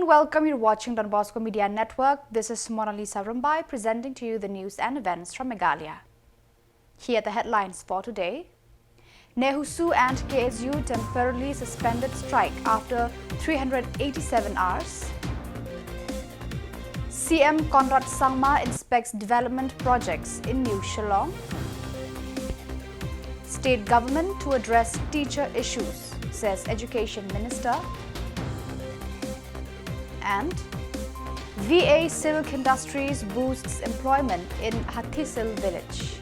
welcome you watching Don Bosco Media Network. This is Monalisa Rumbai presenting to you the news and events from Meghalaya. Here are the headlines for today. NEHU and KSU temporarily suspended strike after 387 hours. CM Con K Sangma inspects development projects in New Shillong. State government to address teacher issues, says Education Minister. And VA Silk Industries boosts employment in Hathisil village.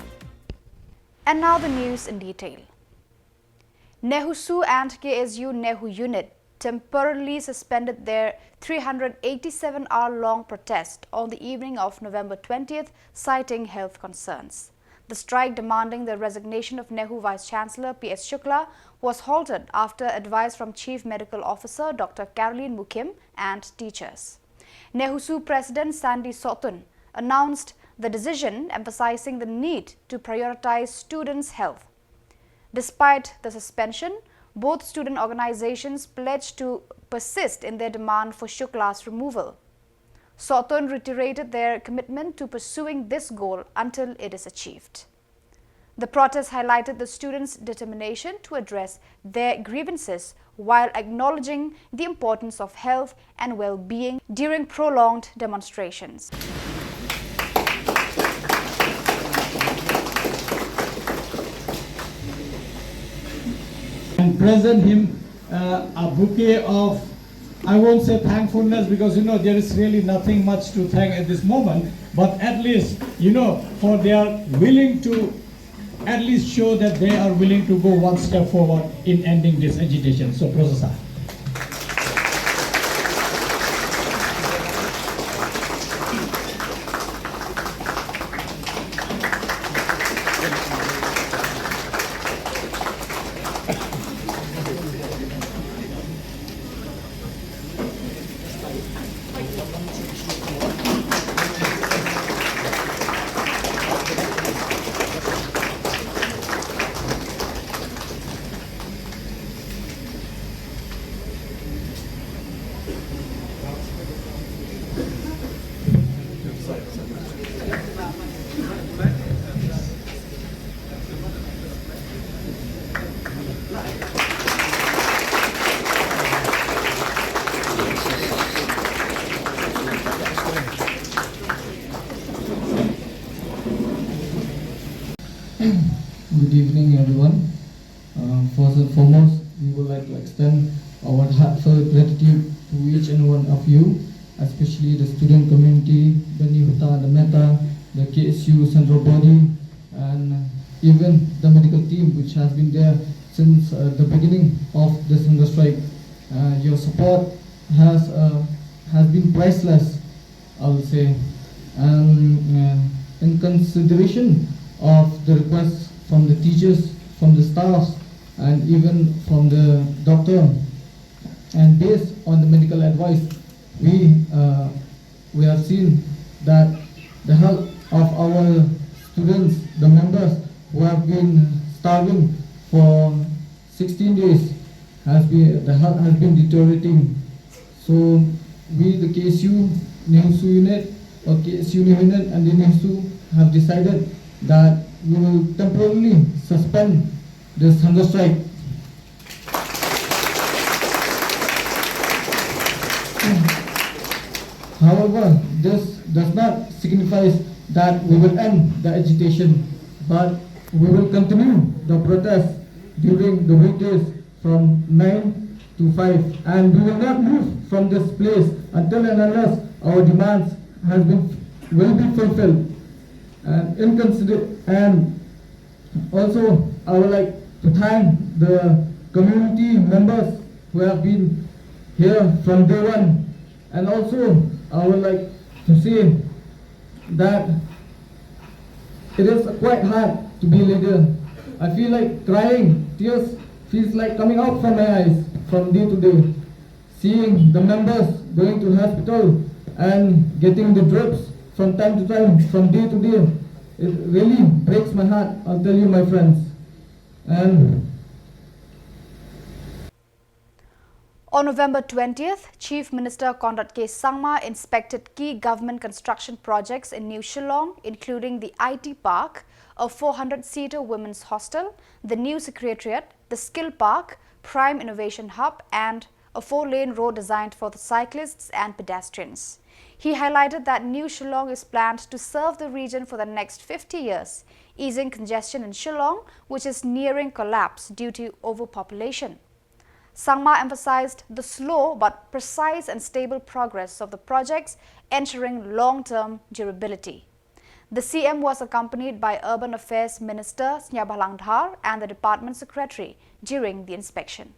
And now the news in detail. NEHU and KSU NEHU unit temporarily suspended their 387-hour-long protest on the evening of November 20th, citing health concerns. The strike demanding the resignation of NEHU Vice-Chancellor P.S. Shukla was halted after advice from Chief Medical Officer Dr. Caroline Mukim and teachers. NEHU President Sandy Sotun announced the decision, emphasizing the need to prioritize students' health. Despite the suspension, both student organizations pledged to persist in their demand for Shukla's removal. Sotun reiterated their commitment to pursuing this goal until it is achieved. The protest highlighted the students' determination to address their grievances while acknowledging the importance of health and well-being during prolonged demonstrations. And present him a bouquet of, I won't say thankfulness, because there is really nothing much to thank at this moment, but at least for they are willing to at least show that they are willing to go one step forward in ending this agitation. So Professor. Good evening, everyone. First and foremost, we would like to extend our heartfelt gratitude to each and one of you, especially the student community, the NEHU, the META, the KSU central body, and even the medical team, which has been there since the beginning of this hunger strike. Your support has been priceless, I will say, and in consideration of the requests from the teachers, from the staffs, and even from the doctor, and based on the medical advice, we have seen that the health of our students, the members who have been starving for 16 days, the health has been deteriorating. So we, the KSU NEHU unit, or KSU NEHU unit, and the NEHU have decided that we will temporarily suspend this hunger strike. However, this does not signify that we will end the agitation, but we will continue the protest during the weekdays from 9 to 5, and we will not move from this place until and unless our demands will be fulfilled. And also, I would like to thank the community members who have been here from day one. And also, I would like to say that it is quite hard to be a leader. I feel like crying, tears feels like coming out from my eyes from day to day. Seeing the members going to hospital and getting the drips from time to time, from day to day, it really breaks my heart, I'll tell you, my friends. And On November 20th, Chief Minister Con K Sangma inspected key government construction projects in New Shillong, including the IT Park, a 400-seater women's hostel, the new secretariat, the Skill Park, Prime Innovation Hub, and a 4-lane road designed for the cyclists and pedestrians. He highlighted that New Shillong is planned to serve the region for the next 50 years, easing congestion in Shillong, which is nearing collapse due to overpopulation. Sangma emphasized the slow but precise and stable progress of the projects, ensuring long-term durability. The CM was accompanied by Urban Affairs Minister Snyabalang and the Department Secretary during the inspection.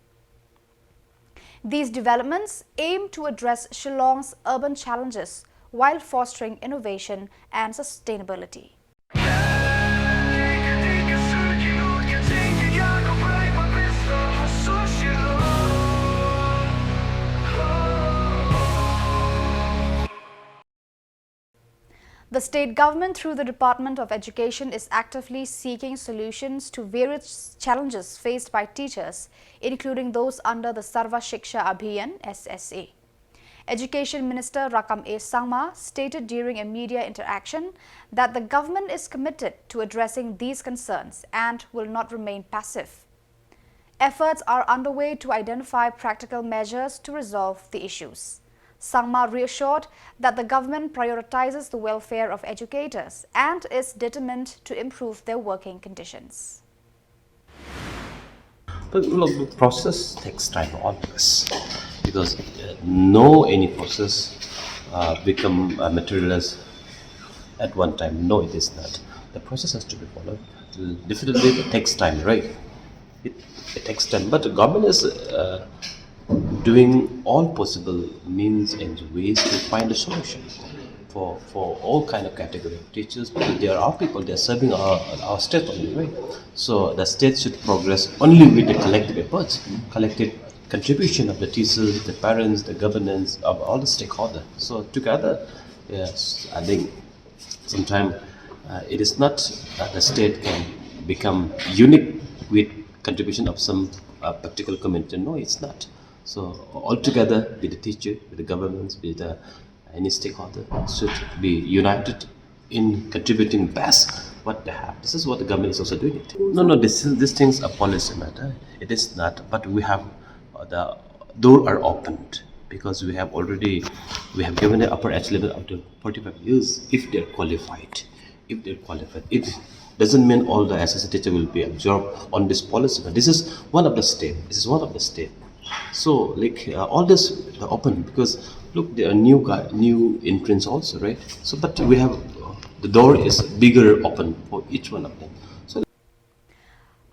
These developments aim to address Shillong's urban challenges while fostering innovation and sustainability. The state government, through the Department of Education, is actively seeking solutions to various challenges faced by teachers, including those under the Sarva Shiksha Abhiyan (SSA). Education Minister Rakam Asama stated during a media interaction that the government is committed to addressing these concerns and will not remain passive. Efforts are underway to identify practical measures to resolve the issues. Sangma reassured that the government prioritizes the welfare of educators and is determined to improve their working conditions. But look, the process takes time always, because no any process become materialized at one time. No, it is not. The process has to be followed. Definitely, it takes time, right? It takes time, but the government is doing all possible means and ways to find a solution for all kind of category of teachers, because there are people, they are serving our state only, right? So the state should progress only with the collective efforts, collective contribution of the teachers, the parents, the governance, of all the stakeholders. So together, yes, I think sometimes it is not that the state can become unique with contribution of some particular community. No, it's not. So altogether, with the teacher, with the governments, with any stakeholder, should be united in contributing best what they have. This is what the government is also doing it. No, these things are policy matter. It is not, but we have the doors are opened, because we have given the upper age level up to 45 years if they're qualified. It doesn't mean all the SSC teacher will be absorbed on this policy. But this is one of the step. So like all this are open, because look, there are new entrants also, right? So but we have the door is bigger open for each one of them. So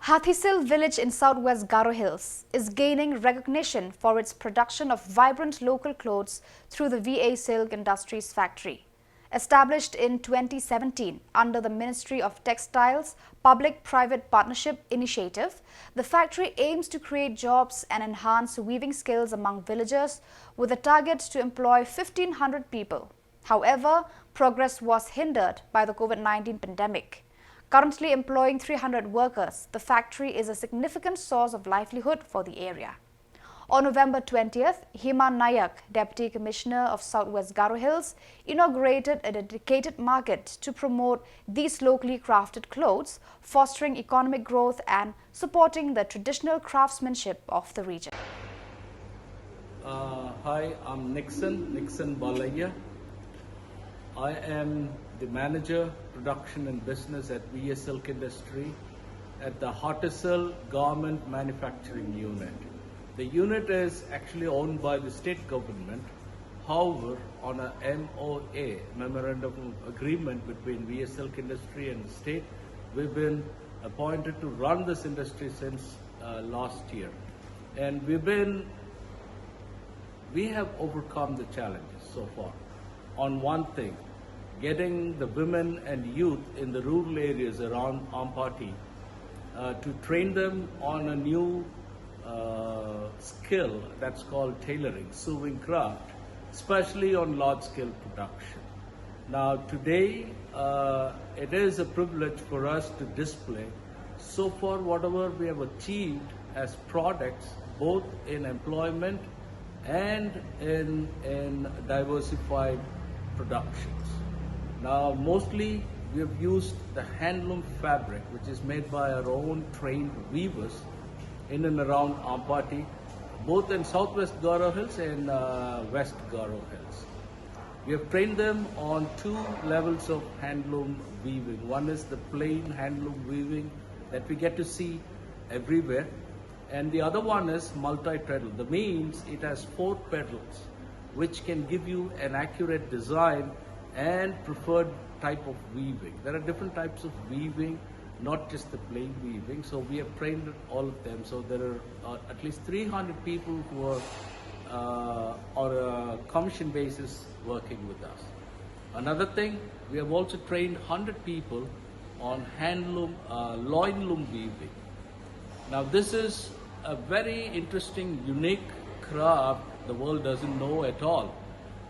Hathisil village in southwest Garo Hills is gaining recognition for its production of vibrant local clothes through the VA Silk Industries factory. Established in 2017 under the Ministry of Textiles Public-Private Partnership Initiative, the factory aims to create jobs and enhance weaving skills among villagers with a target to employ 1,500 people. However, progress was hindered by the COVID-19 pandemic. Currently employing 300 workers, the factory is a significant source of livelihood for the area. On November 20th, Hima Nayak, Deputy Commissioner of Southwest Garo Hills, inaugurated a dedicated market to promote these locally crafted clothes, fostering economic growth and supporting the traditional craftsmanship of the region. Hi, I'm Nixon Balaya. I am the Manager, Production and Business at VA Silk Industry at the Hathisil Garment Manufacturing Unit. The unit is actually owned by the state government. However, on a MOA, Memorandum of Agreement between VA Silk Industry and the state, we've been appointed to run this industry since last year. And we have overcome the challenges so far. On one thing, getting the women and youth in the rural areas around Ampati to train them on a new skill that's called tailoring, sewing craft, especially on large-scale production. Now today, it is a privilege for us to display so far whatever we have achieved as products, both in employment and in diversified productions. Now, mostly we have used the handloom fabric, which is made by our own trained weavers in and around Ampati, both in southwest Garo Hills and west Garo Hills. We have trained them on 2 levels of handloom weaving. One is the plain handloom weaving that we get to see everywhere, and the other one is multi-petal. That means it has 4 petals, which can give you an accurate design and preferred type of weaving. There are different types of weaving, not just the plain weaving. So we have trained all of them. So there are at least 300 people who are on a commission basis working with us. Another thing, we have also trained 100 people on handloom, loin loom weaving. Now this is a very interesting, unique craft the world doesn't know at all.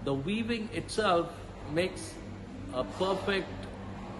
The weaving itself makes a perfect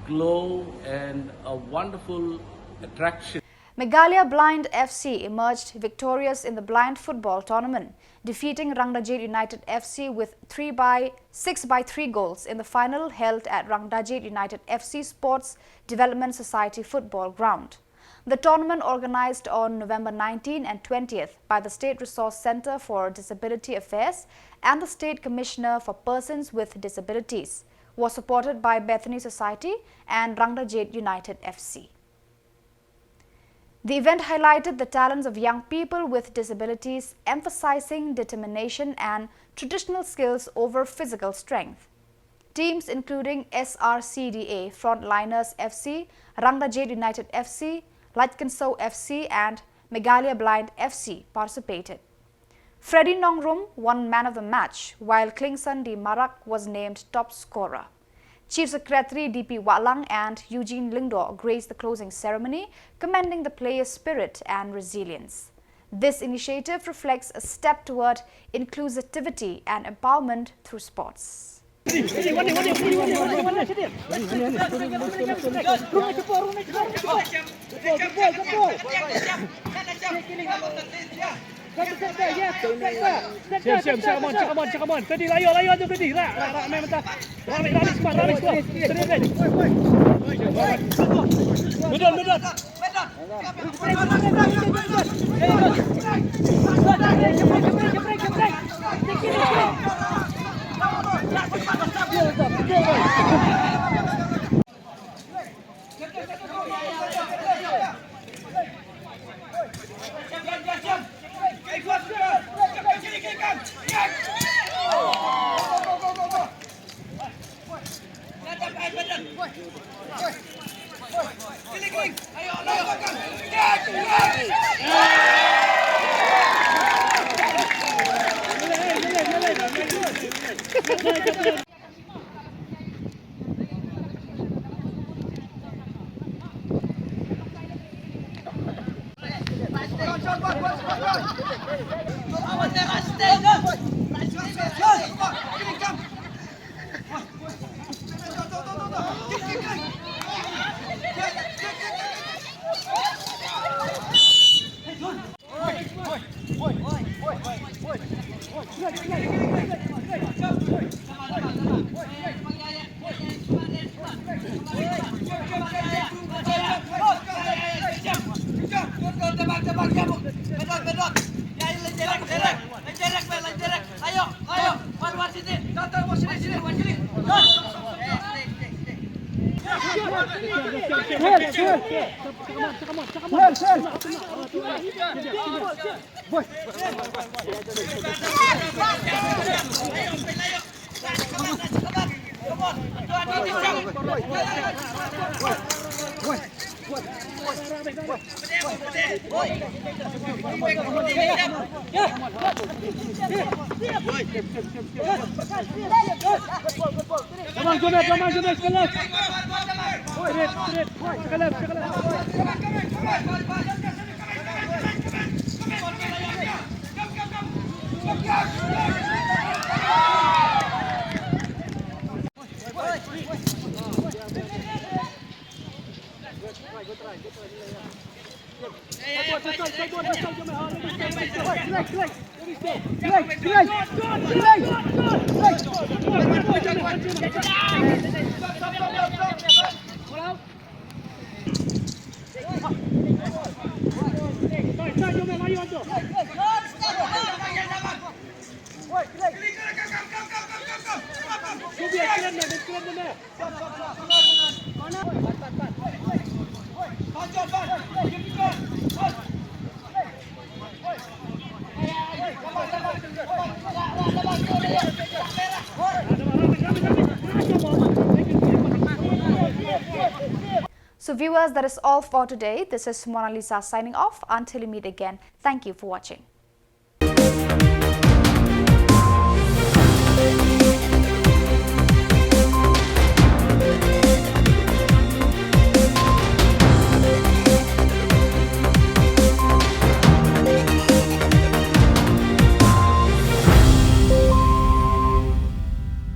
glow and a wonderful attraction. Meghalaya Blind FC emerged victorious in the blind football tournament, defeating Rangdajet United FC with 6-3 goals in the final held at Rangdajet United FC Sports Development Society football ground. The tournament, organized on November 19 and 20th by the State Resource Centre for Disability Affairs and the State Commissioner for Persons with Disabilities, was supported by Bethany Society and Rangdajet United FC. The event highlighted the talents of young people with disabilities, emphasizing determination and traditional skills over physical strength. Teams including SRCDA Frontliners FC, Rangdajet United FC, Lightkanso FC and Meghalaya Blind FC participated. Freddie Nongrum won man of the match, while Klingson D. Marak was named top scorer. Chief Secretary D.P. Watlang and Eugene Lingdo graced the closing ceremony, commending the players' spirit and resilience. This initiative reflects a step toward inclusivity and empowerment through sports. Siap, come on. Tadi layo tu tadi. Ramai mentah. Ramai semua. Bedon. So viewers, that is all for today. This is Mona Lisa signing off. Until we meet again, thank you for watching.